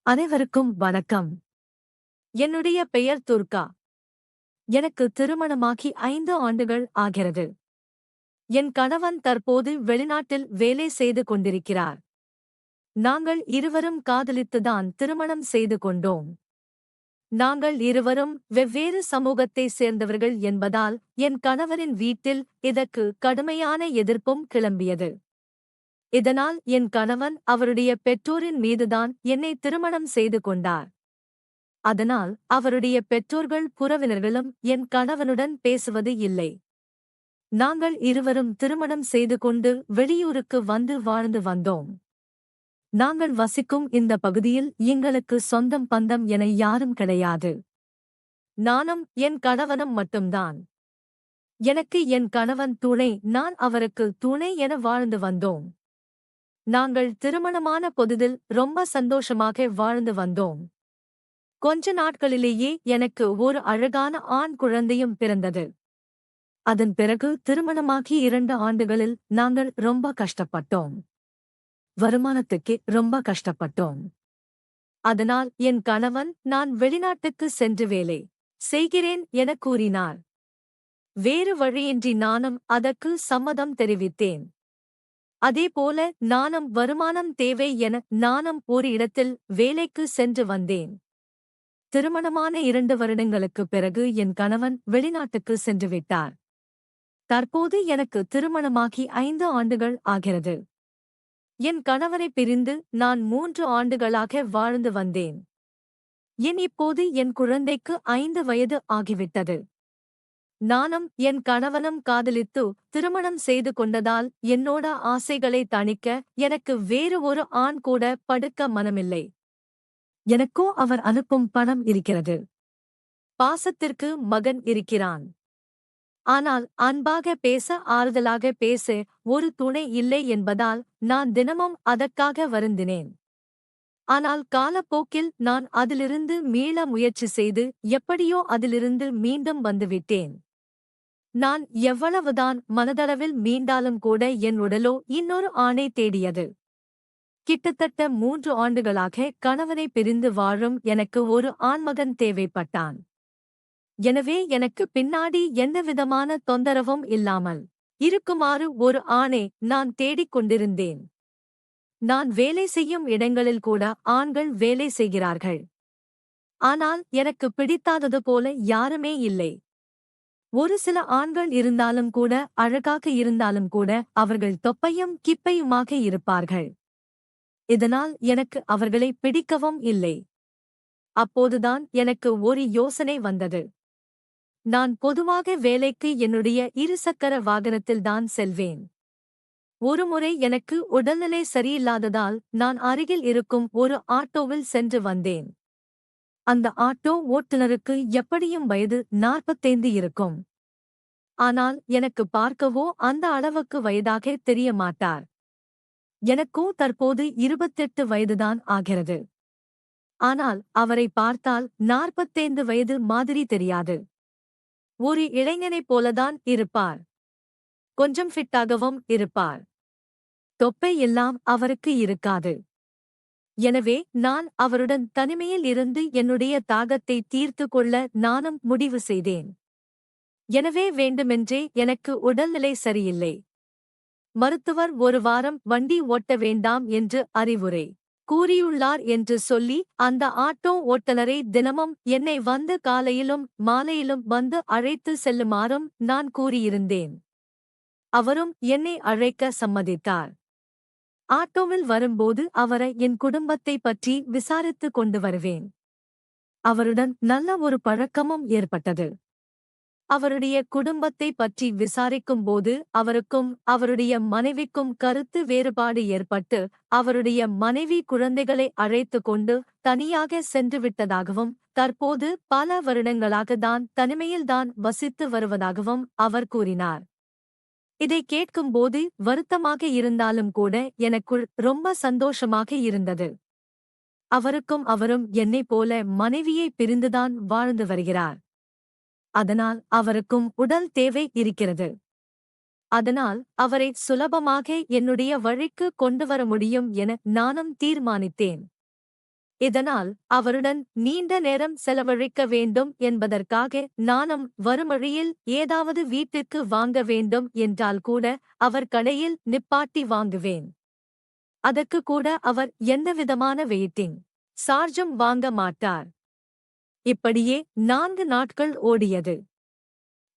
அனைவருக்கும் வணக்கம். என்னுடைய பெயர் துர்கா. எனக்கு திருமணமாகி 5 ஆண்டுகள் ஆகிறது. என் கணவன் தற்போது வெளிநாட்டில் வேலை செய்து கொண்டிருக்கிறார். நாங்கள் இருவரும் காதலித்துதான் திருமணம் செய்து கொண்டோம். நாங்கள் இருவரும் வெவ்வேறு சமூகத்தைச் சேர்ந்தவர்கள் என்பதால் என் கணவரின் வீட்டில் இதற்கு கடுமையான எதிர்ப்பும் கிளம்பியது. இதனால் என் கணவன் அவருடைய பெற்றோரின் மீதுதான் என்னை திருமணம் செய்து கொண்டார். அதனால் அவருடைய பெற்றோர்கள் புறவினர்களும் என் கணவனுடன் பேசுவது இல்லை. நாங்கள் இருவரும் திருமணம் செய்து கொண்டு வெளியூருக்கு வந்து வாழ்ந்து வந்தோம். நாங்கள் வசிக்கும் இந்த பகுதியில் எங்களுக்கு சொந்தம் பந்தம் என யாரும் கிடையாது. நானும் என் கணவனும் மட்டும்தான். எனக்கு என் கணவன் துணை, நான் அவருக்கு துணை என வாழ்ந்து வந்தோம். நாங்கள் திருமணமான பொழுதில் ரொம்ப சந்தோஷமாக வாழ்ந்து வந்தோம். கொஞ்ச நாட்களிலேயே எனக்கு ஒரு அழகான ஆண் குழந்தையும் பிறந்தது. அதன் பிறகு திருமணமாகி 2 ஆண்டுகளில் நாங்கள் ரொம்ப கஷ்டப்பட்டோம். வருமானத்துக்கு ரொம்ப கஷ்டப்பட்டோம். அதனால் என் கணவன் நான் வெளிநாட்டுக்கு சென்று வேலை செய்கிறேன் என கூறினார். வேறு வழியின்றி நானும் அதற்கு சம்மதம் தெரிவித்தேன். அதேபோல நானும் வருமானம் தேவை என நானும் ஒரு இடத்தில் வேலைக்கு சென்று வந்தேன். திருமணமான 2 வருடங்களுக்குப் பிறகு என் கணவன் வெளிநாட்டுக்கு சென்று விட்டார். தற்போது எனக்கு திருமணமாகி 5 ஆண்டுகள் ஆகிறது. என் கணவனை பிரிந்து நான் 3 ஆண்டுகளாக வாழ்ந்து வந்தேன். இப்போது என் குழந்தைக்கு 5 வயது ஆகிவிட்டது. நானும் என் கணவனும் காதலித்து திருமணம் செய்து கொண்டதால் என்னோட ஆசைகளை தணிக்க எனக்கு வேறு ஒரு ஆண் கூட படுக்க மனமில்லை. எனக்கோ அவர் அனுப்பும் பணம் இருக்கிறது. பாசத்திற்கு மகன் இருக்கிறான். ஆனால் அன்பாக பேச, ஆறுதலாக பேச ஒரு துணை இல்லை என்பதால் நான் தினமும் அதற்காக வருந்தினேன். ஆனால் காலப்போக்கில் நான் அதிலிருந்து மீள முயற்சி செய்து எப்படியோ அதிலிருந்து மீண்டும் வந்துவிட்டேன். நான் எவ்வளவுதான் மனதளவில் மீண்டாலும் கூட என் உடலோ இன்னொரு ஆணை தேடியது. கிட்டத்தட்ட 3 ஆண்டுகளாக கணவனை பிரிந்து வாழும் எனக்கு ஒரு ஆண்மகன் தேவைப்பட்டான். எனவே எனக்கு பின்னாடி எந்தவிதமான தொந்தரவும் இல்லாமல் இருக்குமாறு ஒரு ஆணை நான் தேடிக் கொண்டிருந்தேன். நான் வேலை செய்யும் இடங்களில் கூட ஆண்கள் வேலை செய்கிறார்கள். ஆனால் எனக்கு பிடித்தாதது போல யாருமே இல்லை. ஒரு சில ஆண்கள் இருந்தாலும் கூட, அழகாக இருந்தாலும் கூட அவர்கள் தொப்பையும் கிப்பையுமாக இருப்பார்கள். இதனால் எனக்கு அவர்களை பிடிக்கவும் இல்லை. அப்போதுதான் எனக்கு ஒரு யோசனை வந்தது. நான் பொதுவாக வேலைக்கு என்னுடைய இருசக்கர வாகனத்தில்தான் செல்வேன். ஒருமுறை எனக்கு உடல்நிலை சரியில்லாததால் நான் அருகில் இருக்கும் ஒரு ஆட்டோவில் சென்று வந்தேன். அந்த ஆட்டோ ஓட்டுநருக்கு எப்படியும் வயது 45 இருக்கும். ஆனால் எனக்கு பார்க்கவோ அந்த அளவுக்கு வயதாக தெரிய மாட்டார். எனக்கோ தற்போது 28 வயதுதான் ஆகிறது. ஆனால் அவரை பார்த்தால் 45 வயது மாதிரி தெரியாது. ஒரு இளைஞனைப் போலதான் இருப்பார். கொஞ்சம் ஃபிட்டாகவும் இருப்பார். தொப்பை எல்லாம் அவருக்கு இருக்காது. எனவே நான் அவருடன் தனிமையில் இருந்து என்னுடைய தாகத்தை தீர்த்து கொள்ள நானும் முடிவு செய்தேன். எனவே வேண்டுமென்றே எனக்கு உடல்நிலை சரியில்லை. மருத்துவர் 1 வாரம் வண்டி ஓட்ட வேண்டாம் என்று அறிவுரை கூறியுள்ளார் என்று சொல்லி அந்த ஆட்டோ ஓட்டுநரை தினமும் என்னை வந்து காலையிலும் மாலையிலும் வந்து அழைத்து செல்லுமாறும் நான் கூறியிருந்தேன். அவரும் என்னை அழைக்க சம்மதித்தார். ஆட்டோவில் வரும்போது அவரை என் குடும்பத்தை பற்றி விசாரித்து கொண்டு வருவேன். அவருடன் நல்ல ஒரு பழக்கமும் ஏற்பட்டது. அவருடைய குடும்பத்தை பற்றி விசாரிக்கும்போது அவருக்கும் அவருடைய மனைவிக்கும் கருத்து வேறுபாடு ஏற்பட்டு அவருடைய மனைவி குழந்தைகளை அழைத்து கொண்டு தனியாக சென்றுவிட்டதாகவும் தற்போது பல வருடங்களாகத்தான் தனிமையில்தான் வசித்து வருவதாகவும் அவர் கூறினார். இதை கேட்கும்போது வருத்தமாக இருந்தாலும் கூட எனக்குள் ரொம்ப சந்தோஷமாக இருந்தது. அவரும் என்னைப் போல மனைவியை பிரிந்துதான் வாழ்ந்து வருகிறார். அதனால் அவருக்கும் உடல் தேவை இருக்கிறது. அதனால் அவரை சுலபமாக என்னுடைய வழிக்கு கொண்டுவர முடியும் என நானும் தீர்மானித்தேன். இதனால் அவருடன் நீண்ட நேரம் செலவழிக்க வேண்டும் என்பதற்காக நானும் வறுமழியில் ஏதாவது வீட்டிற்கு வாங்க வேண்டும் என்றால் கூட அவர் கடையில் நிப்பாட்டி வாங்குவேன். அதற்கு கூட அவர் எந்தவிதமான வெயிட்டிங் சார்ஜும் வாங்க மாட்டார். இப்படியே 4 நாட்கள் ஓடியது.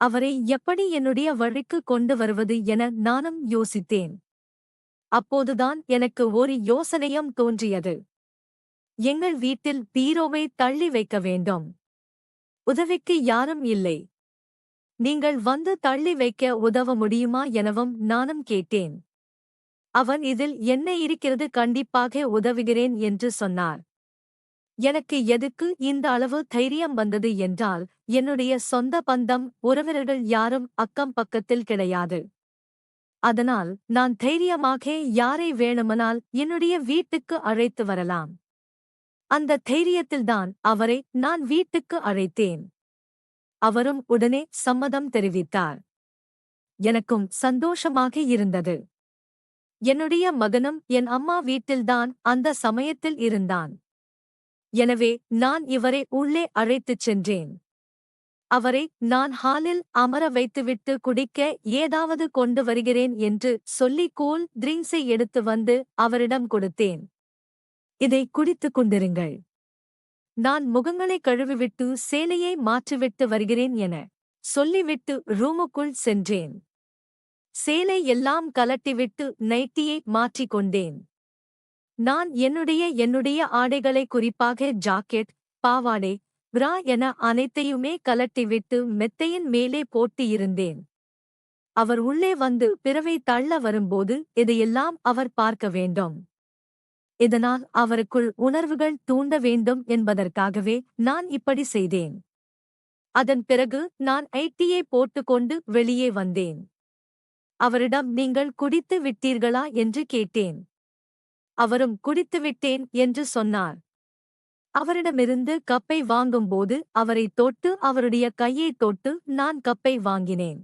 அவரை எப்படி என்னுடைய வழிக்கு கொண்டு வருவது என நானும் யோசித்தேன். அப்போதுதான் எனக்கு ஒரு யோசனையும் தோன்றியது. எங்கள் வீட்டில் பீரோவை தள்ளி வைக்க வேண்டும். உதவிக்கு யாரும் இல்லை. நீங்கள் வந்து தள்ளி வைக்க உதவ முடியுமா எனவும் நானும் கேட்டேன். அவர் இதில் என்ன இருக்கிறது, கண்டிப்பாக உதவுகிறேன் என்று சொன்னார். எனக்கு எதுக்கு இந்த அளவு தைரியம் வந்தது என்றால், என்னுடைய சொந்த பந்தம் உறவினர்கள் யாரும் அக்கம் பக்கத்தில் கிடையாது. அதனால் நான் தைரியமாக யாரை வேணுமானால் என்னுடைய வீட்டுக்கு அழைத்து வரலாம். அந்த தைரியத்தில்தான் அவரை நான் வீட்டுக்கு அழைத்தேன். அவரும் உடனே சம்மதம் தெரிவித்தார். எனக்கும் சந்தோஷமாக இருந்தது. என்னுடைய மகனும் என் அம்மா வீட்டில்தான் அந்த சமயத்தில் இருந்தான். எனவே நான் இவரை உள்ளே அழைத்துச் சென்றேன். அவரை நான் ஹாலில் அமர வைத்துவிட்டு குடிக்க ஏதாவது கொண்டு வருகிறேன் என்று சொல்லி கூல் ட்ரிங்க்ஸை எடுத்து வந்து அவரிடம் கொடுத்தேன். இதை குடித்துக் கொண்டிருங்கள். நான் முகங்களை கழுவிவிட்டு சேலையை மாற்றிவிட்டு வருகிறேன் என சொல்லிவிட்டு ரூமுக்குள் சென்றேன். சேலை எல்லாம் கலட்டிவிட்டு நைட்டியை மாற்றிக் கொண்டேன். நான் என்னுடைய ஆடைகளை, குறிப்பாக ஜாக்கெட், பாவாடை, பிரா என அனைத்தையுமே கலட்டிவிட்டு மெத்தையின் மேலே போட்டு இருந்தேன். அவர் உள்ளே வந்து பிறவை தள்ள வரும்போது இதையெல்லாம் அவர் பார்க்க வேண்டும். இதனால் அவருக்குள் உணர்வுகள் தூண்ட வேண்டும் என்பதற்காகவே நான் இப்படி செய்தேன். அதன் பிறகு நான் ஐடியை போட்டுக்கொண்டு வெளியே வந்தேன். அவரிடம் நீங்கள் குடித்து விட்டீர்களா என்று கேட்டேன். அவரும் குடித்துவிட்டேன் என்று சொன்னார். அவரிடமிருந்து கப்பை வாங்கும்போது அவரை தொட்டு அவருடைய கையை தொட்டு நான் கப்பை வாங்கினேன்.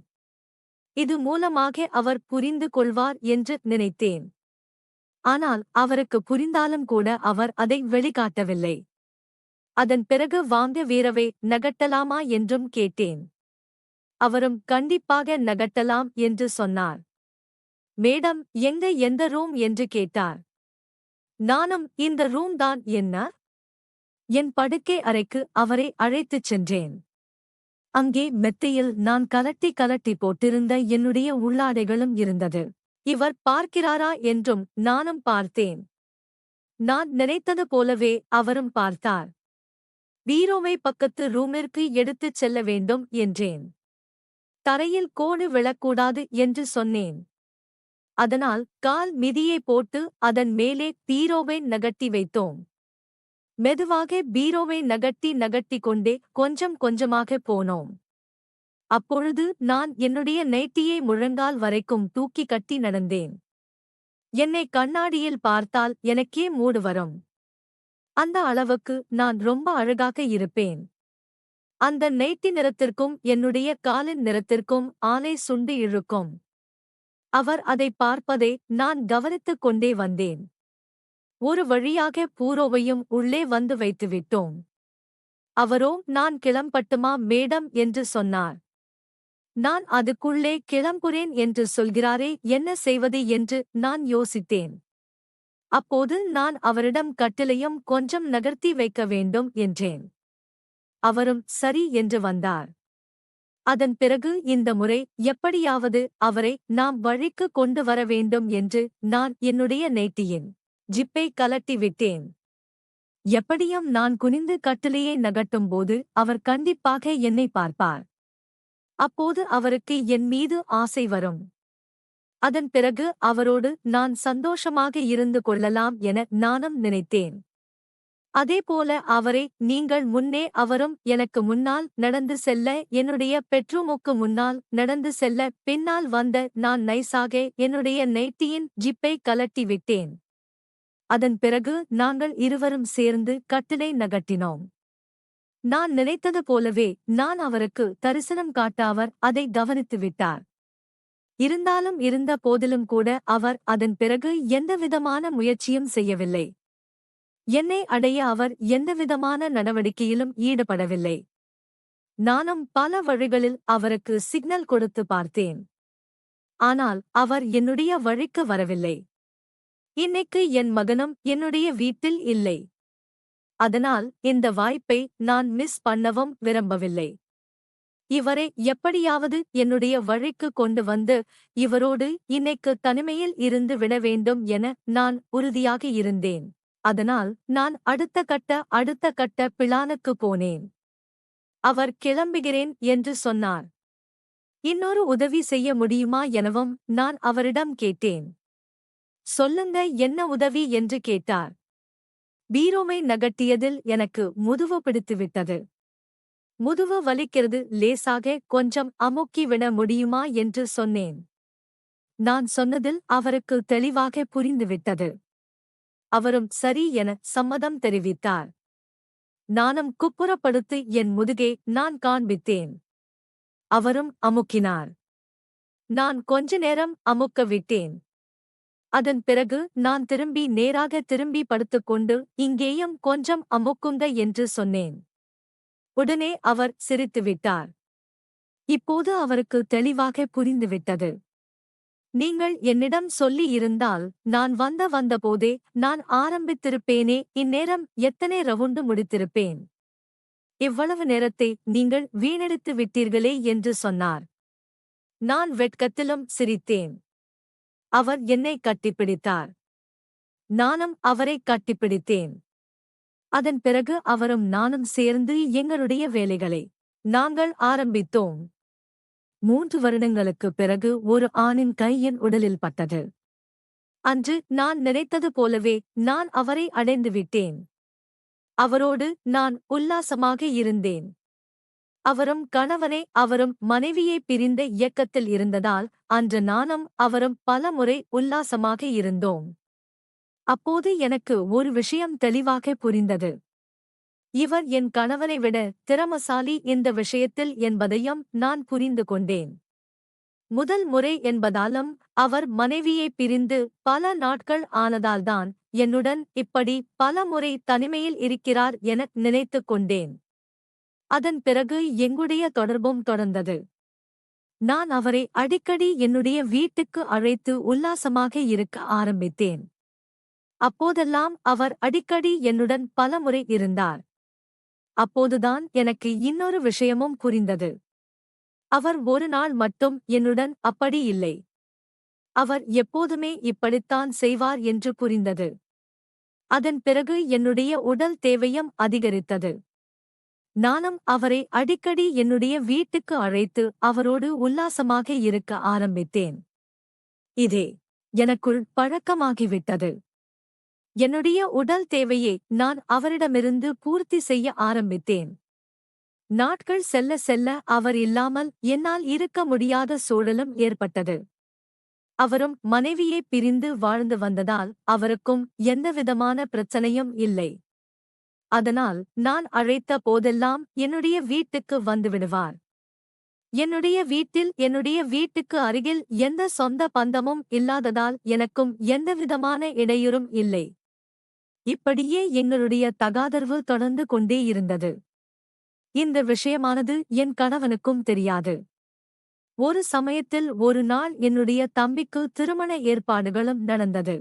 இது மூலமாக அவர் புரிந்து கொள்வார் என்று நினைத்தேன். ஆனால் அவருக்கு புரிந்தாலும் கூட அவர் அதை வெளிக்காட்டவில்லை. அதன் பிறகு வாங்க வீரவை நகட்டலாமா என்றும் கேட்டேன். அவரும் கண்டிப்பாக நகட்டலாம் என்று சொன்னார். மேடம், எந்த ரூம் என்று கேட்டார். நானும் இந்த ரூம் தான் என்ன? என் படுக்கை அறைக்கு அவரை அழைத்துச் சென்றேன். அங்கே மெத்தையில் நான் கலட்டி போட்டிருந்த என்னுடைய உள்ளாடைகளும் இருந்தது. இவர் பார்க்கிறாரா என்றும் நானும் பார்த்தேன். நான் நினைத்தது போலவே அவரும் பார்த்தார். பீரோவை பக்கத்து ரூமிற்கு எடுத்துச் செல்ல வேண்டும் என்றேன். தரையில் கோடு விழக்கூடாது என்று சொன்னேன். அதனால் கால் மிதியை போட்டு அதன் மேலே பீரோவை நகட்டி வைத்தோம். மெதுவாக பீரோவை நகட்டி கொண்டே கொஞ்சம் கொஞ்சமாக போனோம். அப்பொழுது நான் என்னுடைய நைட்டியை முழங்கால் வரைக்கும் தூக்கி கட்டி நடந்தேன். என்னை கண்ணாடியில் பார்த்தால் எனக்கே மூடு வரும். அந்த அளவுக்கு நான் ரொம்ப அழகாக இருப்பேன். அந்த நைட்டி நிறத்திற்கும் என்னுடைய காலின் நிறத்திற்கும் ஆனை சுண்டி இழுக்கும். அவர் அதை பார்ப்பதை நான் கவனித்துக் கொண்டே வந்தேன். ஒரு வழியாக பூரோவையும் உள்ளே வந்து வைத்துவிட்டோம். அவரோ நான் கிளம்பட்டுமா மேடம் என்று சொன்னார். நான் அதுக்குள்ளே கிளம்புறேன் என்று சொல்கிறாரே, என்ன செய்வது என்று நான் யோசித்தேன். அப்போது நான் அவரிடம் கட்டிலையும் கொஞ்சம் நகர்த்தி வைக்க வேண்டும் என்றேன். அவரும் சரி என்று வந்தார். அதன் பிறகு இந்த முறை எப்படியாவது அவரை நாம் வழிக்கு கொண்டு வர வேண்டும் என்று நான் என்னுடைய நைட்டியின் ஜிப்பை கலட்டி விட்டேன். எப்படியும் நான் குனிந்து கட்டிலையை நகட்டும்போது அவர் கண்டிப்பாக என்னை பார்ப்பார். அப்போது அவருக்கு என் மீது ஆசை வரும். அதன் பிறகு அவரோடு நான் சந்தோஷமாக இருந்து கொள்ளலாம் என நானும் நினைத்தேன். அதேபோல அவரை நீங்கள் முன்னே அவரும் எனக்கு முன்னால் நடந்து செல்ல, என்னுடைய பெட்ரூமுக்கு முன்னால் நடந்து செல்ல, பின்னால் வந்த நான் நைசாக என்னுடைய நைட்டியின் ஜிப்பை கலட்டி விட்டேன். அதன் பிறகு நாங்கள் இருவரும் சேர்ந்து கட்டிலை நகட்டினோம். நான் நினைத்தது போலவே நான் அவருக்கு தரிசனம் காட்ட அவர் அதை கவனித்து விட்டார். இருந்தாலும் இருந்த போதிலும் கூட அவர் அதன் பிறகு எந்தவிதமான முயற்சியும் செய்யவில்லை. என்னை அடைய அவர் எந்தவிதமான நடவடிக்கையிலும் ஈடுபடவில்லை. நானும் பல வழிகளில் அவருக்கு சிக்னல் கொடுத்து பார்த்தேன். ஆனால் அவர் என்னுடைய வழிக்கு வரவில்லை. இன்னைக்கு என் மகனும் என்னுடைய வீட்டில் இல்லை. அதனால் இந்த வாய்ப்பை நான் மிஸ் பண்ணவும் விரும்பவில்லை. இவரை எப்படியாவது என்னுடைய வழிக்கு கொண்டு வந்து இவரோடு இன்னைக்கு தனிமையில் இருந்து விட வேண்டும் என நான் உறுதியாக இருந்தேன். அதனால் நான் அடுத்த கட்ட பிளானுக்கு போனேன். அவர் கிளம்புகிறேன் என்று சொன்னார். இன்னொரு உதவி செய்ய முடியுமா எனவும் நான் அவரிடம் கேட்டேன். சொல்லுங்க, என்ன உதவி என்று கேட்டார். பீரோவை நகட்டியதில் எனக்கு முதுகு பிடித்துவிட்டது. முதுகு வலிக்கிறது, லேசாக கொஞ்சம் அமுக்கி விட முடியுமா என்று சொன்னேன். நான் சொன்னதில் அவருக்கு தெளிவாக புரிந்துவிட்டது. அவரும் சரி என சம்மதம் தெரிவித்தார். நானும் குப்புறப்படுத்தி என் முதுகை நான் காண்பித்தேன். அவரும் அமுக்கினார். நான் கொஞ்ச நேரம் அமுக்க விட்டேன். அதன் பிறகு நான் நேராக திரும்பி படுத்துக்கொண்டு இங்கேயும் கொஞ்சம் அமுக்குங்க என்று சொன்னேன். உடனே அவர் சிரித்துவிட்டார். இப்போது அவருக்கு தெளிவாக புரிந்துவிட்டது. நீங்கள் என்னிடம் சொல்லி இருந்தால் நான் வந்தபோதே நான் ஆரம்பித்திருப்பேனே, இந்நேரம் எத்தனை ரவுண்டு முடித்திருப்பேன். இவ்வளவு நேரத்தை நீங்கள் வீணடித்து விட்டீர்களே என்று சொன்னார். நான் வெட்கத்திலும் சிரித்தேன். அவர் என்னை கட்டிப்பிடித்தார். நானும் அவரை கட்டிப்பிடித்தேன். அதன் பிறகு அவரும் நானும் சேர்ந்து எங்களுடைய வேலைகளை நாங்கள் ஆரம்பித்தோம். 3 வருடங்களுக்குப் பிறகு ஒரு ஆணின் கை என் உடலில் பட்டது. அன்று நான் நினைத்தது போலவே நான் அவரை அடைந்துவிட்டேன். அவரோடு நான் உல்லாசமாக இருந்தேன். அவரும் மனைவியை பிரிந்த இயக்கத்தில் இருந்ததால் அன்று நானும் அவரும் பலமுறை உல்லாசமாக இருந்தோம். அப்போது எனக்கு ஒரு விஷயம் தெளிவாக புரிந்தது. இவர் என் கணவனை விட திறமசாலி இந்த விஷயத்தில் என்பதையும் நான் புரிந்து கொண்டேன். முதல் முறை என்பதாலும் அவர் மனைவியை பிரிந்து பல நாட்கள் ஆனதால்தான் என்னுடன் இப்படி பல முறை தனிமையில் இருக்கிறார் என நினைத்துக் கொண்டேன். அதன் பிறகு எங்களுடைய தொடர்பும் தொடர்ந்தது. நான் அவரை அடிக்கடி என்னுடைய வீட்டுக்கு அழைத்து உல்லாசமாக இருக்க ஆரம்பித்தேன். அப்போதெல்லாம் அவர் அடிக்கடி என்னுடன் பலமுறை இருந்தார். அப்போதுதான் எனக்கு இன்னொரு விஷயமும் புரிந்தது. அவர் ஒரு நாள் மட்டும் என்னுடன் அப்படி இல்லை. அவர் எப்போதுமே இப்படித்தான் செய்வார் என்று புரிந்தது. அதன் பிறகு என்னுடைய உடல் தேவையும் அதிகரித்தது. நானும் அவரை அடிக்கடி என்னுடைய வீட்டுக்கு அழைத்து அவரோடு உல்லாசமாக இருக்க ஆரம்பித்தேன். இதே எனக்குள் பழக்கமாகிவிட்டது. என்னுடைய உடல் தேவையை நான் அவரிடமிருந்து பூர்த்தி செய்ய ஆரம்பித்தேன். நாட்கள் செல்ல செல்ல அவர் இல்லாமல் என்னால் இருக்க முடியாத சூழலும் ஏற்பட்டது. அவரும் மனைவியை பிரிந்து வாழ்ந்து வந்ததால் அவருக்கும் எந்தவிதமான பிரச்சனையும் இல்லை. அதனால் நான் அழைத்த போதெல்லாம் என்னுடைய வீட்டுக்கு வந்துவிடுவார். என்னுடைய வீட்டுக்கு அருகில் எந்த சொந்த பந்தமும் இல்லாததால் எனக்கும் எந்தவிதமான இடையூறும் இல்லை. இப்படியே எங்களுடைய தகாதர்வு தொடர்ந்து கொண்டே இருந்தது. இந்த விஷயமானது என் கணவனுக்கும் தெரியாது. ஒரு சமயத்தில் ஒரு நாள் என்னுடைய தம்பிக்கு திருமண ஏற்பாடுகளும் நடந்தது.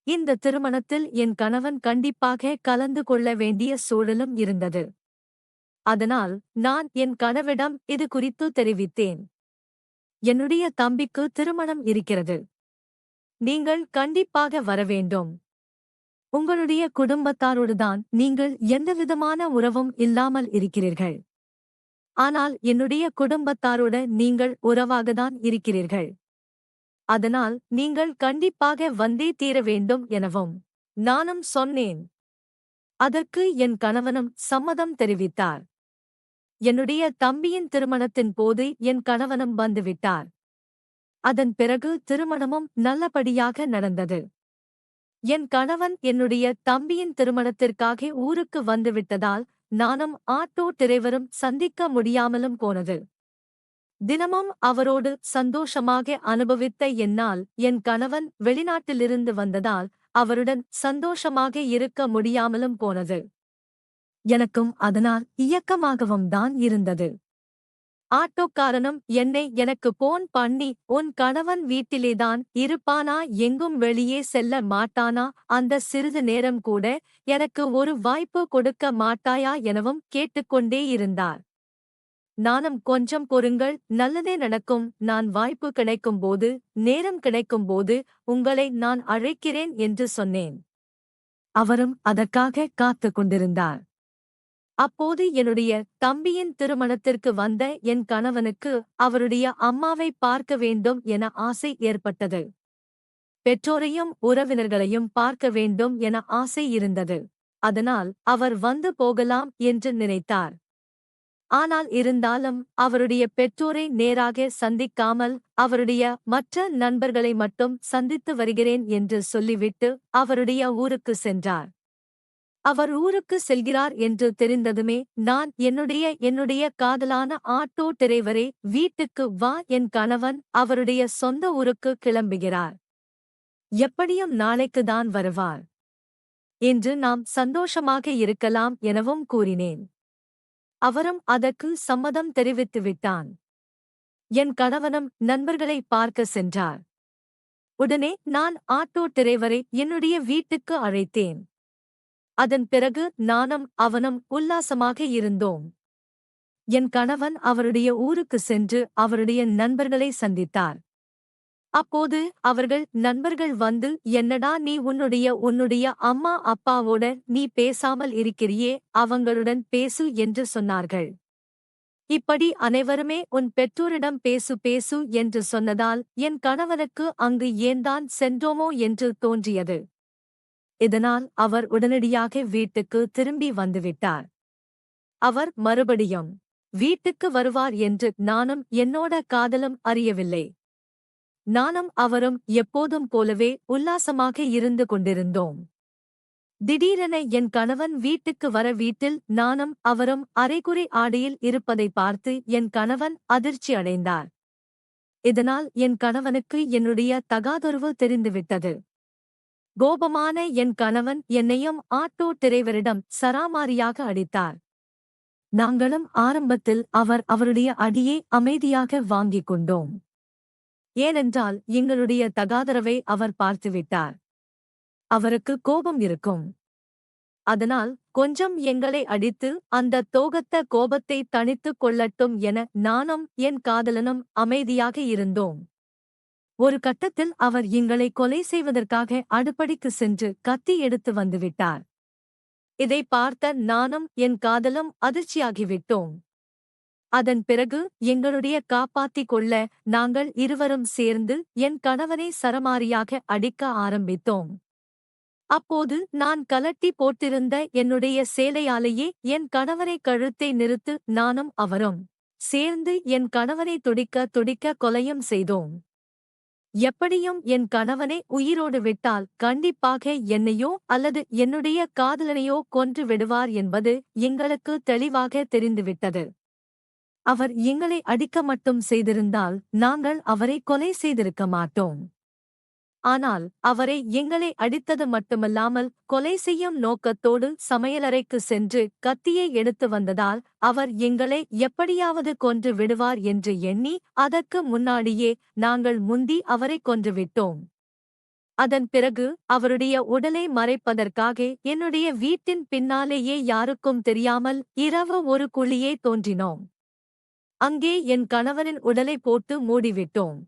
இந்த திருமணத்தில் என் கணவன் கண்டிப்பாக கலந்து கொள்ள வேண்டிய சூழலும் இருந்தது. அதனால் நான் என் கணவனிடம் இது குறித்து தெரிவித்தேன். என்னுடைய தம்பிக்கு திருமணம் இருக்கிறது. நீங்கள் கண்டிப்பாக வரவேண்டும். உங்களுடைய குடும்பத்தாரோடுதான் நீங்கள் எந்தவிதமான உறவும் இல்லாமல் இருக்கிறீர்கள். ஆனால் என்னுடைய குடும்பத்தாரோடு நீங்கள் உறவாகத்தான் இருக்கிறீர்கள். அதனால் நீங்கள் கண்டிப்பாக வந்தே தீர வேண்டும் எனவும் நானும் சொன்னேன். அதற்கு என் கணவனும் சம்மதம் தெரிவித்தார். என்னுடைய தம்பியின் திருமணத்தின் போது என் கணவனும் வந்துவிட்டார். அதன் பிறகு திருமணமும் நல்லபடியாக நடந்தது. என் கணவன் என்னுடைய தம்பியின் திருமணத்திற்காக ஊருக்கு வந்துவிட்டதால் நானும் ஆட்டோ டிரைவரும் சந்திக்க முடியாமலும் போனது. தினமும் அவரோடு சந்தோஷமாக அனுபவித்த என்னால் என் கணவன் வெளிநாட்டிலிருந்து வந்ததால் அவருடன் சந்தோஷமாக இருக்க முடியாமலும் போனது. எனக்கும் அதனால் இயக்கமாகவும் தான் இருந்தது. ஆட்டோக்காரனும் என்னை எனக்கு போன் பண்ணி, உன் கணவன் வீட்டிலேதான் இருப்பானா, எங்கும் வெளியே செல்ல மாட்டானா, அந்த சிறிது நேரம் கூட எனக்கு ஒரு வாய்ப்பு கொடுக்க மாட்டாயா எனவும் கேட்டுக்கொண்டே இருந்தார். நானும் கொஞ்சம் பொறுங்கள், நல்லதே நடக்கும், நான் வாய்ப்பு கிடைக்கும்போது, நேரம் கிடைக்கும்போது உங்களை நான் அழைக்கிறேன் என்று சொன்னேன். அவரும் அதற்காக காத்துக் கொண்டிருந்தார். அப்போது என்னுடைய தம்பியின் திருமணத்திற்கு வந்த என் கணவனுக்கு அவருடைய அம்மாவை பார்க்க வேண்டும் என ஆசை ஏற்பட்டது. பெற்றோரையும் உறவினர்களையும் பார்க்க வேண்டும் என ஆசை இருந்தது. அதனால் அவர் வந்து போகலாம் என்று நினைத்தார். ஆனால் இருந்தாலும் அவருடைய பெற்றோரை நேராக சந்திக்காமல் அவருடைய மற்ற நண்பர்களை மட்டும் சந்தித்து வருகிறேன் என்று சொல்லிவிட்டு அவருடைய ஊருக்கு சென்றார். அவர் ஊருக்கு செல்கிறார் என்று தெரிந்ததுமே நான் என்னுடைய காதலான ஆட்டோ டிரைவரே, வீட்டுக்கு வா, என் கணவன் அவருடைய சொந்த ஊருக்கு கிளம்புகிறார், எப்படியும் நாளைக்குதான் வருவார் என்று நாம் சந்தோஷமாக இருக்கலாம் எனவும் கூறினேன். அவரும் அதற்கு சம்மதம் தெரிவித்துவிட்டான். என் கணவனும் நண்பர்களை பார்க்க சென்றார். உடனே நான் ஆட்டோ டிரைவரை என்னுடைய வீட்டுக்கு அழைத்தேன். அதன் பிறகு நானும் அவனும் உல்லாசமாக இருந்தோம். என் கணவன் அவருடைய ஊருக்கு சென்று அவருடைய நண்பர்களை சந்தித்தார். அப்போது நண்பர்கள் வந்து, என்னடா நீ உன்னுடைய அம்மா அப்பாவோட நீ பேசாமல் இருக்கிறியே, அவங்களுடன் பேசு என்று சொன்னார்கள். இப்படி அனைவருமே உன் பெற்றோரிடம் பேசு பேசு என்று சொன்னதால் என் கணவனுக்கு அங்கு ஏன்தான் சென்றோமோ என்று தோன்றியது. இதனால் அவர் உடனடியாக வீட்டுக்கு திரும்பி வந்துவிட்டார். அவர் மறுபடியும் வீட்டுக்கு வருவார் என்று நானும் என்னோட காதலும் அறியவில்லை. நானும் அவரும் எப்போதும் போலவே உல்லாசமாக இருந்து கொண்டிருந்தோம். திடீரென என் கணவன் வீட்டுக்கு வர வீட்டில் நானும் அவரும் அரைகுறை ஆடையில் இருப்பதை பார்த்து என் கணவன் அதிர்ச்சி அடைந்தார். இதனால் என் கணவனுக்கு என்னுடைய தகாதொருவு தெரிந்துவிட்டது. கோபமான என் கணவன் என்னையும் ஆட்டோ டிரைவரிடம் சராமாரியாக அடித்தார். நாங்களும் ஆரம்பத்தில் அவருடைய அடியை அமைதியாக வாங்கிக் கொண்டோம். ஏனென்றால் எங்களுடைய தகாதரவை அவர் பார்த்துவிட்டார். அவருக்கு கோபம் இருக்கும். அதனால் கொஞ்சம் எங்களை அடித்து அந்த தோகத்த கோபத்தை தணித்துக் கொள்ளட்டும் என நானும் என் காதலனும் அமைதியாக இருந்தோம். ஒரு கட்டத்தில் அவர் எங்களை கொலை செய்வதற்காக அடுப்படிக்கு சென்று கத்தி எடுத்து வந்துவிட்டார். இதை பார்த்த நானும் என் காதலும் அதிர்ச்சியாகிவிட்டோம். அதன் பிறகு எங்களுடைய காப்பாத்திக் கொள்ள நாங்கள் இருவரும் சேர்ந்து என் கணவனை சரமாரியாக அடிக்க ஆரம்பித்தோம். அப்போது நான் கலட்டி போட்டிருந்த என்னுடைய சேலையாலேயே என் கணவனை கழுத்தை நிறுத்து நானும் அவரும் சேர்ந்து என் கணவனை துடிக்க துடிக்க கொலையும் செய்தோம். எப்படியும் என் கணவனை உயிரோடு விட்டால் கண்டிப்பாக என்னையோ அல்லது என்னுடைய காதலனையோ கொன்று விடுவார் என்பது எங்களுக்கு தெளிவாக தெரிந்துவிட்டது. அவர் எங்களை அடிக்க மட்டும் செய்திருந்தால் நாங்கள் அவரை கொலை செய்திருக்க மாட்டோம். ஆனால் அவரை எங்களை அடித்தது மட்டுமல்லாமல் கொலை செய்யும் நோக்கத்தோடு சமையலறைக்கு சென்று கத்தியை எடுத்து வந்ததால் அவர் எங்களை எப்படியாவது கொன்று விடுவார் என்று எண்ணி அதற்கு முன்னாடியே நாங்கள் முந்தி அவரை கொன்றுவிட்டோம். அதன் பிறகு அவருடைய உடலை மறைப்பதற்காக என்னுடைய வீட்டின் பின்னாலேயே யாருக்கும் தெரியாமல் இரவு ஒரு குழியை தோன்றினோம். அங்கே என் கணவனின் உடலை போட்டு மூடிவிட்டோம்.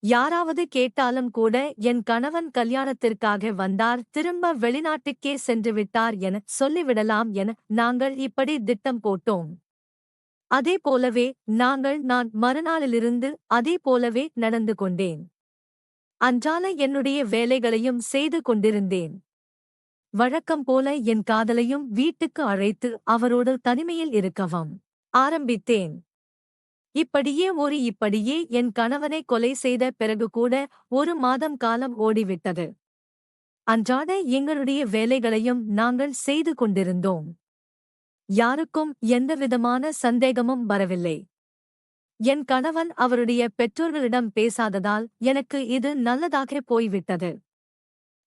யாராவது கேட்டாலும் கூட என் கணவன் கல்யாணத்திற்காக வந்தார், திரும்ப வெளிநாட்டுக்கே சென்றுவிட்டார் என சொல்லிவிடலாம் என நாங்கள் இப்படி திட்டம் போட்டோம். அதே போலவே நான் மறுநாளிலிருந்து அதே போலவே நடந்து கொண்டேன். அன்றாட என்னுடைய வேலைகளையும் செய்து கொண்டிருந்தேன். வழக்கம் போல என் காதலையும் வீட்டுக்கு அழைத்து அவரோடு தனிமையில் இருக்கவும் ஆரம்பித்தேன். இப்படியே என் கணவனை கொலை செய்த பிறகு கூட 1 மாதம் காலம் ஓடிவிட்டது. அன்றாட எங்களுடைய வேலைகளையும் நாங்கள் செய்து கொண்டிருந்தோம். யாருக்கும் எந்தவிதமான சந்தேகமும் வரவில்லை. என் கணவன் அவருடைய பெற்றோர்களிடம் பேசாததால் எனக்கு இது நல்லதாக போய்விட்டது.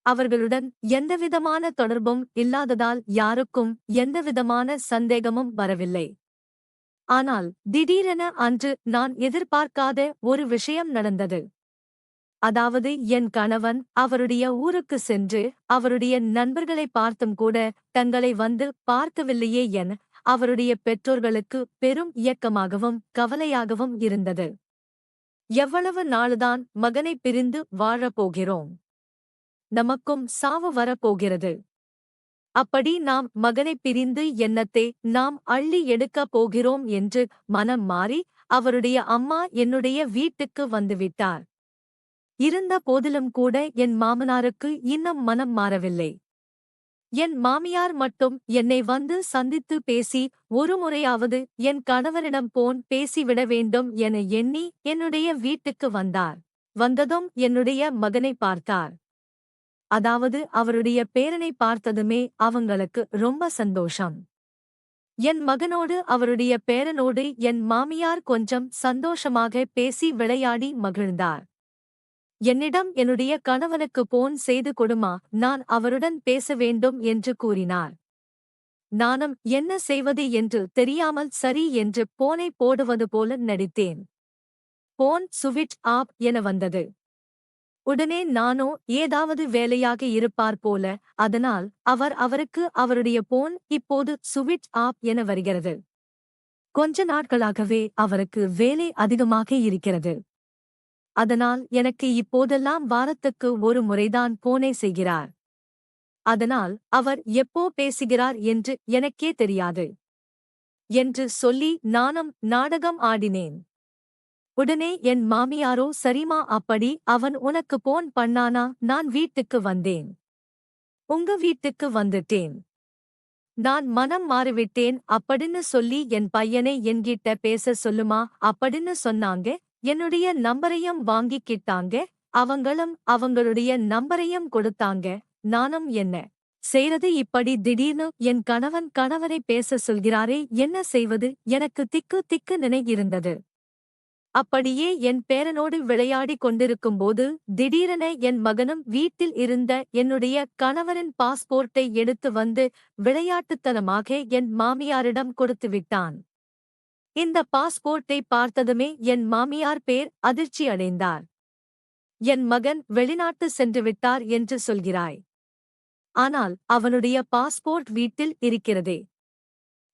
அவர்களுடன் எந்தவிதமான தொடர்பும் இல்லாததால் யாருக்கும் எந்தவிதமான சந்தேகமும் வரவில்லை. ஆனால் திடீரென அன்று நான் எதிர்பார்க்காத ஒரு விஷயம் நடந்தது. அதாவது என் கணவன் அவருடைய ஊருக்கு சென்று அவருடைய நண்பர்களை பார்த்தும் கூட தங்களை வந்து பார்க்கவில்லையே என அவருடைய பெற்றோர்களுக்கு பெரும் இயக்கமாகவும் கவலையாகவும் இருந்தது. எவ்வளவு நாளுதான் மகனை பிரிந்து வாழப்போகிறோம்? நமக்கும் சாவு வரப்போகிறது. அப்படி நாம் மகனைப் பிரிந்து எண்ணத்தை நாம் அள்ளி எடுக்கப் போகிறோம் என்று மனம் மாறி அவருடைய அம்மா என்னுடைய வீட்டுக்கு வந்துவிட்டார். இருந்த போதிலும் கூட என் மாமனாருக்கு இன்னும் மனம் மாறவில்லை. என் மாமியார் மட்டும் என்னை வந்து சந்தித்து பேசி ஒரு முறையாவது என் கணவரிடம் போன் பேசிவிட வேண்டும் என எண்ணி என்னுடைய வீட்டுக்கு வந்தார். வந்ததும் என்னுடைய மகனை பார்த்தார். அதாவது அவருடைய பேரனை பார்த்ததுமே அவங்களுக்கு ரொம்ப சந்தோஷம். என் மகனோடு அவருடைய பேரனோடு என் மாமியார் கொஞ்சம் சந்தோஷமாக பேசி விளையாடி மகிழ்ந்தார். என்னிடம் என்னுடைய கணவனுக்கு போன் செய்து கொடுமா, நான் அவருடன் பேச வேண்டும் என்று கூறினார். நானும் என்ன செய்வது என்று தெரியாமல் சரி என்று போனை போடுவது போல நடித்தேன். போன் சுவிட்ச் ஆப் என வந்தது. உடனே நானோ ஏதாவது வேலையாக இருப்பார் போல, அதனால் அவருக்கு அவருடைய போன் இப்போது சுவிட்ச் ஆப் என வருகிறது. கொஞ்ச நாட்களாகவே அவருக்கு வேலை அதிகமாக இருக்கிறது. அதனால் எனக்கு இப்போதெல்லாம் வாரத்துக்கு ஒரு முறைதான் போனை செய்கிறார். அதனால் அவர் எப்போ பேசுகிறார் என்று எனக்கே தெரியாது என்று சொல்லி நானும் நாடகம் ஆடினேன். உடனே என் மாமியாரோ சரிமா, அப்படி அவன் உனக்கு போன் பண்ணானா? நான் வீட்டுக்கு வந்தேன். உங்க வீட்டுக்கு வந்துட்டேன். நான் மனம் மாறிவிட்டேன் அப்படின்னு சொல்லி என் பையனை என்கிட்ட பேச சொல்லுமா அப்படின்னு சொன்னாங்க. என்னுடைய நம்பரையும் வாங்கிக்கிட்டாங்க. அவங்களும் அவங்களுடைய நம்பரையும் கொடுத்தாங்க. நானும் என்ன செய்றது? இப்படி திடீர்னு என் கணவரை பேச சொல்கிறாரே, என்ன செய்வது? எனக்கு திக்கு திக்கு நினையிருந்தது. அப்படியே என் பேரனோடு விளையாடிக் கொண்டிருக்கும்போது திடீரென என் மகனும் வீட்டில் இருந்த என்னுடைய கணவரின் பாஸ்போர்ட்டை எடுத்து வந்து விளையாட்டுத்தனமாக என் மாமியாரிடம் கொடுத்துவிட்டான். இந்த பாஸ்போர்ட்டை பார்த்ததுமே என் மாமியார் பேர் அதிர்ச்சி அடைந்தார். என் மகன் வெளிநாட்டு சென்று விட்டார் என்று சொல்கிறாய். ஆனால் அவனுடைய பாஸ்போர்ட் வீட்டில் இருக்கிறதே.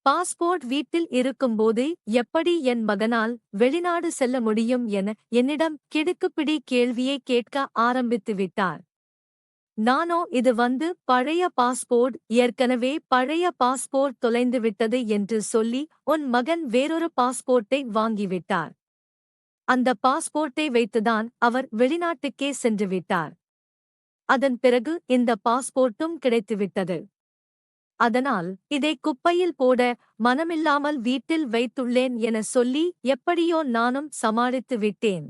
பாஸ்போர்ட் வீட்டில் இருக்கும்போது எப்படி என் மகனால் வெளிநாடு செல்ல முடியும் என என்னிடம் கிடுக்குப்பிடி கேள்வியை கேட்க ஆரம்பித்து விட்டார். நானோ இது வந்து பழைய பாஸ்போர்ட், ஏற்கனவே பழைய பாஸ்போர்ட் தொலைந்து விட்டது என்று சொல்லி உன் மகன் வேறொரு பாஸ்போர்ட்டை வாங்கிவிட்டார். அந்த பாஸ்போர்ட்டை வைத்துதான் அவர் வெளிநாட்டுக்கே சென்று விட்டார். அதன் பிறகு இந்த பாஸ்போர்ட்டும் கிடைத்துவிட்டது. அதனால் இதை குப்பையில் போட மனமில்லாமல் வீட்டில் வைத்துள்ளேன் என சொல்லி எப்படியோ நானும் சமாளித்து விட்டேன்.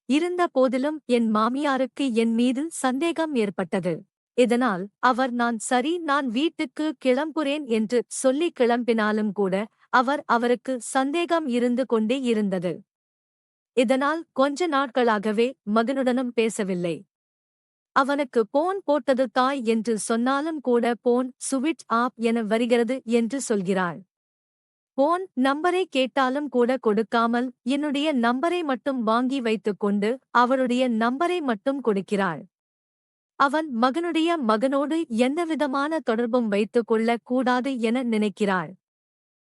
இருந்த போதிலும் என் மாமியாருக்கு என் மீது சந்தேகம் ஏற்பட்டது. இதனால் அவர் நான் வீட்டுக்கு கிளம்புறேன் என்று சொல்லி கிளம்பினாலும் கூட அவருக்கு சந்தேகம் இருந்து கொண்டே இருந்தது. இதனால் கொஞ்ச நாட்களாகவே மகனுடனும் பேசவில்லை. அவனுக்கு போன் போட்டது தாய் என்று சொன்னாலும் கூட போன் சுவிட்ச் ஆப் என வருகிறது என்று சொல்கிறாள். போன் நம்பரை கேட்டாலும் கூட கொடுக்காமல் என்னுடைய நம்பரை மட்டும் வாங்கி வைத்துக்கொண்டு அவளுடைய நம்பரை மட்டும் கொடுக்கிறாள். அவன் மகனோடு எந்தவிதமான தொடர்பும் வைத்துக் கொள்ளக் கூடாது என நினைக்கிறாள்.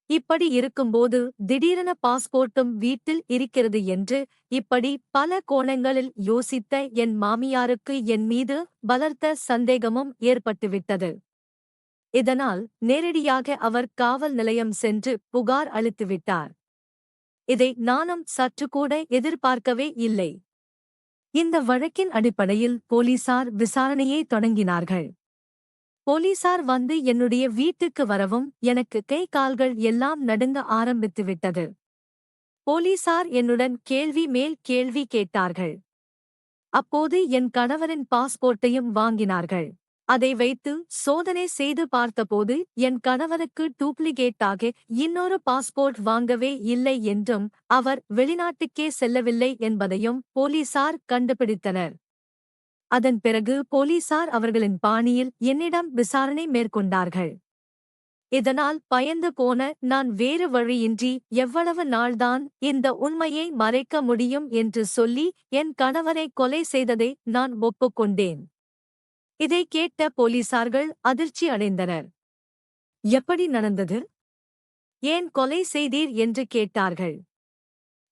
இப்படி இருக்கும்போது திடீரென பாஸ்போர்ட்டும் வீட்டில் இருக்கிறது என்று இப்படி பல கோணங்களில் யோசித்த என் மாமியாருக்கு என் மீது பலர்த்த சந்தேகமும் ஏற்பட்டுவிட்டது. இதனால் நேரடியாக அவர் காவல் நிலையம் சென்று புகார் அளித்துவிட்டார். இதை நானும் சற்றுக்கூட எதிர்பார்க்கவே இல்லை. இந்த வழக்கின் அடிப்படையில் போலீசார் விசாரணையை தொடங்கினார்கள். போலீசார் வந்து என்னுடைய வீட்டுக்கு வரவும் எனக்கு கை கால்கள் எல்லாம் நடுங்க ஆரம்பித்துவிட்டது. போலீசார் என்னுடன் கேள்வி மேல் கேள்வி கேட்டார்கள். அப்போது என் கணவரின் பாஸ்போர்ட்டையும் வாங்கினார்கள். அதை வைத்து சோதனை செய்து பார்த்தபோது என் கணவருக்கு டூப்ளிகேட்டாக இன்னொரு பாஸ்போர்ட் வாங்கவே இல்லை என்றும் அவர் வெளிநாட்டுக்கே செல்லவில்லை என்பதையும் போலீசார் கண்டுபிடித்தனர். அதன் பிறகு போலீசார் அவர்களின் பாணியில் என்னிடம் விசாரணை மேற்கொண்டார்கள். இதனால் பயந்து போன நான் வேறு வழியின்றி எவ்வளவு நாள்தான் இந்த உண்மையை மறைக்க முடியும் என்று சொல்லி என் கணவரை கொலை செய்ததை நான் ஒப்புக்கொண்டேன். இதை கேட்ட போலீசார்கள் அதிர்ச்சி அடைந்தனர். எப்படி நடந்தது? ஏன் கொலை செய்தீர் என்று கேட்டார்கள்.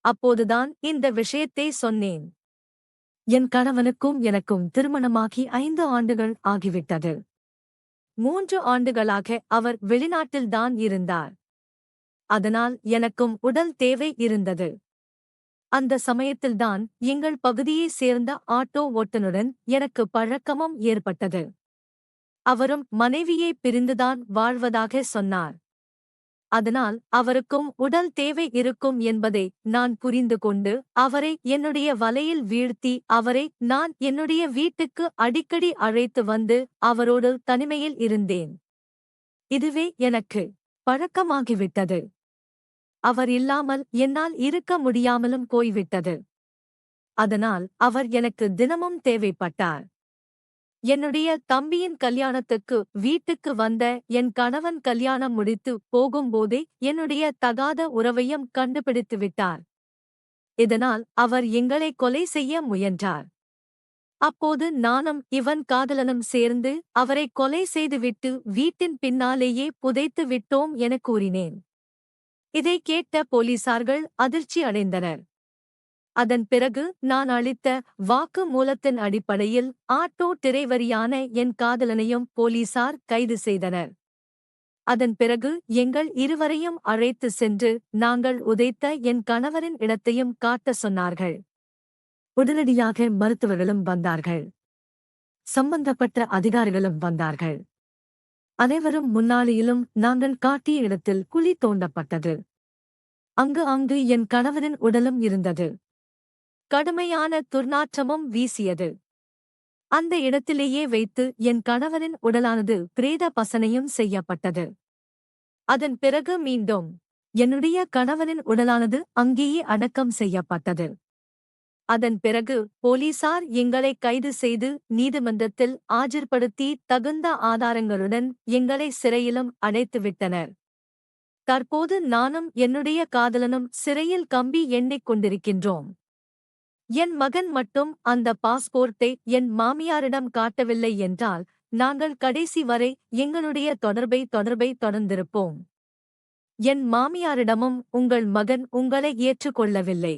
அப்போதுதான் இந்த விஷயத்தை சொன்னேன். என் கணவனுக்கும் எனக்கும் திருமணமாகி 5 ஆண்டுகள் ஆகிவிட்டது. 3 ஆண்டுகளாக அவர் வெளிநாட்டில்தான் இருந்தார். அதனால் எனக்கும் உடல் தேவை இருந்தது. அந்த சமயத்தில்தான் எங்கள் பகுதியைச் சேர்ந்த ஆட்டோ ஓட்டுநருடன் எனக்கு பழக்கமும் ஏற்பட்டது. அவரும் மனைவியை பிரிந்துதான் வாழ்வதாக சொன்னார். அதனால் அவருக்கும் உடல் தேவை இருக்கும் என்பதை நான் புரிந்து கொண்டு அவரை என்னுடைய வலையில் வீழ்த்தி அவரை நான் என்னுடைய வீட்டுக்கு அடிக்கடி அழைத்து வந்து அவரோடு தனிமையில் இருந்தேன். இதுவே எனக்கு பழக்கமாகிவிட்டது. அவர் இல்லாமல் என்னால் இருக்க முடியாமலும் போய்விட்டது. அதனால் அவர் எனக்கு தினமும் தேவைப்பட்டார். என்னுடைய தம்பியின் கல்யாணத்துக்கு வீட்டுக்கு வந்த என் கணவன் கல்யாணம் முடித்து போகும்போதே என்னுடைய தகாத உறவையும் கண்டுபிடித்து விட்டார். இதனால் அவர் எங்களை கொலை செய்ய முயன்றார். அப்போது நானும் இவன் காதலனும் சேர்ந்து அவரை கொலை செய்துவிட்டு வீட்டின் பின்னாலேயே புதைத்து விட்டோம் என கூறினேன். இதை கேட்ட போலீசார்கள் அதிர்ச்சி அடைந்தனர். அதன் பிறகு நான் அளித்த வாக்கு மூலத்தின் அடிப்படையில் ஆட்டோ டிரைவரியான என் காதலனையும் போலீசார் கைது செய்தனர். அதன் பிறகு எங்கள் இருவரையும் அழைத்து சென்று நாங்கள் உதைத்த என் கணவரின் இடத்தையும் காட்ட சொன்னார்கள். உடனடியாக மருத்துவர்களும் வந்தார்கள். சம்பந்தப்பட்ட அதிகாரிகளும் வந்தார்கள். அனைவரும் முன்னாளியிலும் நாங்கள் காட்டிய இடத்தில் குழி தோண்டப்பட்டது. அங்கு என் கணவரின் உடலும் இருந்தது. கடுமையான துர்நாற்றமும் வீசியது. அந்த இடத்திலேயே வைத்து என் கணவரின் உடலானது பிரேத பசனையும் செய்யப்பட்டது. அதன் பிறகு மீண்டும் என்னுடைய கணவரின் உடலானது அங்கேயே அடக்கம் செய்யப்பட்டது. அதன் பிறகு போலீசார் எங்களை கைது செய்து நீதிமன்றத்தில் ஆஜர்படுத்தி தகுந்த ஆதாரங்களுடன் எங்களை சிறையிலும் அடைத்துவிட்டனர். தற்போது நானும் என்னுடைய காதலனும் சிறையில் கம்பி எண்ணிக் கொண்டிருக்கின்றோம். என் மகன் மட்டும் அந்த பாஸ்போர்ட்டை என் மாமியாரிடம் காட்டவில்லை என்றால் நாங்கள் கடைசி வரை எங்களுடைய தொடர்பை தொடர்ந்திருப்போம். என் மாமியாரிடமும் உங்கள் மகன் உங்களை ஏற்றுக்கொள்ளவில்லை.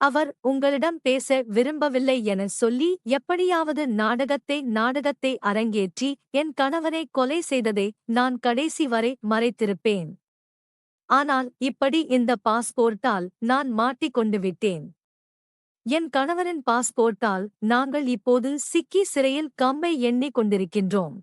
அவர் உங்களிடம் பேச விரும்பவில்லை என சொல்லி எப்படியாவது நாடகத்தை அரங்கேற்றி என் கணவனை கொலை செய்ததை நான் கடைசி வரை மறைத்திருப்பேன். ஆனால் இப்படி இந்த பாஸ்போர்ட்டால் நான் மாட்டிக்கொண்டு விட்டேன். என் கணவரின் பாஸ்போர்ட்டால் நாங்கள் இப்போது சிக்கி சிறையில் கம்பை எண்ணிக் கொண்டிருக்கின்றோம்.